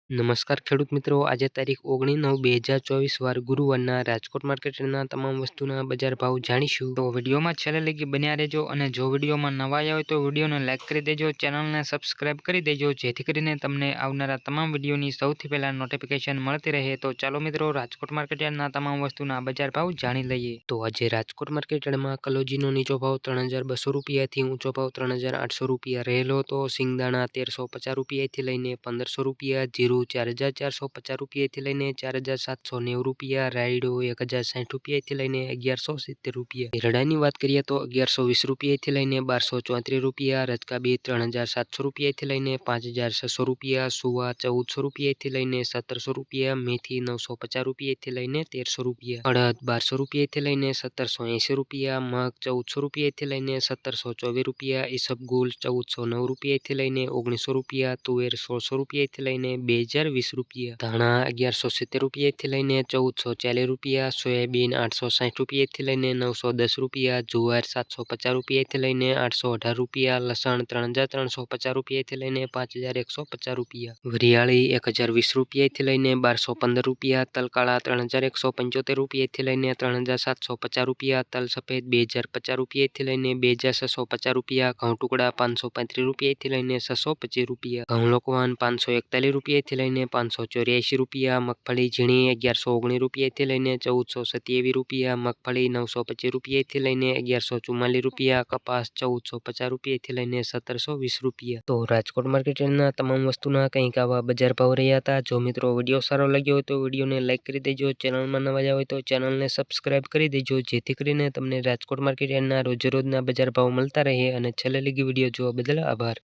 નમસ્કાર ખેડૂત મિત્રો, આજે તારીખ 19/9/2024 વાર ગુરુવારના રાજકોટ માર્કેટના તમામ વસ્તુના બજાર ભાવ જાણીશું. તો વિડીયોમાં છેલ્લે લગી બન્યા રહેજો અને જો વિડીયોમાં નવા આવ્યા હોય તો વિડીયોને લાઇક કરી દેજો, ચેનલને સબસ્ક્રાઇબ કરી દેજો જેથી કરીને તમને આવનારા તમામ વિડીયોની સૌથી પહેલા નોટિફિકેશન મળતી રહે. તો ચાલો મિત્રો, રાજકોટ માર્કેટના તમામ વસ્તુના બજાર ભાવ જાણી લઈએ. તો આજે રાજકોટ માર્કેટમાં કલોજીનો નીચો ભાવ 3200 રૂપિયાથી ઊંચો ભાવ 3800 રૂપિયા રહેલો હતો. સિંગદાણા 1350 રૂપિયાથી લઈને 1500 રૂપિયા, જીરું 4450 રૂપિયાથી લઈને 4790 રૂપિયા, રાયડો 1060 રૂપિયાથી લઈને 1170 રૂપિયા. એરડાની વાત કરીએ તો 1120 રૂપિયાથી લઈને 1234 રૂપિયા, રચકા બી 3700 રૂપિયાથી લઈને 5600 રૂપિયા, સુવા 1400 રૂપિયાથી લઈને 1700 રૂપિયા, મેથી 950 રૂપિયાથી લઈને 1300 રૂપિયા, અડદ 1200 રૂપિયાથી લઈને 1780 રૂપિયા, મગ 1400 રૂપિયાથી લઈને 1724 રૂપિયા, ઈસબગુલ 1409 રૂપિયાથી લઈને 1900 રૂપિયા, તુવેર 1600 રૂપિયાથી લઈને 2020 રૂપિયા, ધાણા 1170 રૂપિયાથી લઈને 1440 રૂપિયા, સોયાબીન 860 રૂપિયાથી લઈને 910 રૂપિયા, જુવાર 750 રૂપિયાથી લઈને 818 રૂપિયા, લસણ 3350 રૂપિયાથી લઈને 5150 રૂપિયા, વરિયાળી 1020 રૂપિયાથી લઈને 1215 રૂપિયા, તલકાળા 3175 રૂપિયાથી લઈને 3750 રૂપિયા, તલ સફેદ 2050 રૂપિયાથી લઈને 2650 રૂપિયા, ઘઉં ટુકડા 535 રૂપિયાથી લઈને 625 રૂપિયા, ઘઉં લોકવાન 541 રૂપિયાથી લઈને 584 રૂપિયા, મગફળી ઝીણી 1119 રૂપિયાથી લઈને 1427 રૂપિયા, મગફળી 925 રૂપિયાથી લઈને 1144 રૂપિયા, કપાસ 1450 રૂપિયાથી લઈને 1720 રૂપિયા. તો રાજકોટ માર્કેટના તમામ વસ્તુના કંઈક આવા બજાર ભાવ રહ્યા હતા. જો મિત્રો વિડીયો સારો લાગ્યો હોય તો વિડીયોને લાઇક કરી દેજો, ચેનલમાં નવા આવ્યા હોય તો ચેનલને સબસ્ક્રાઇબ કરી દેજો જેથી કરીને તમને રાજકોટ માર્કેટના રોજે રોજના બજાર ભાવ મળતા રહે. અને છેલ્લે લગી વિડીયો જોવા બદલ આભાર.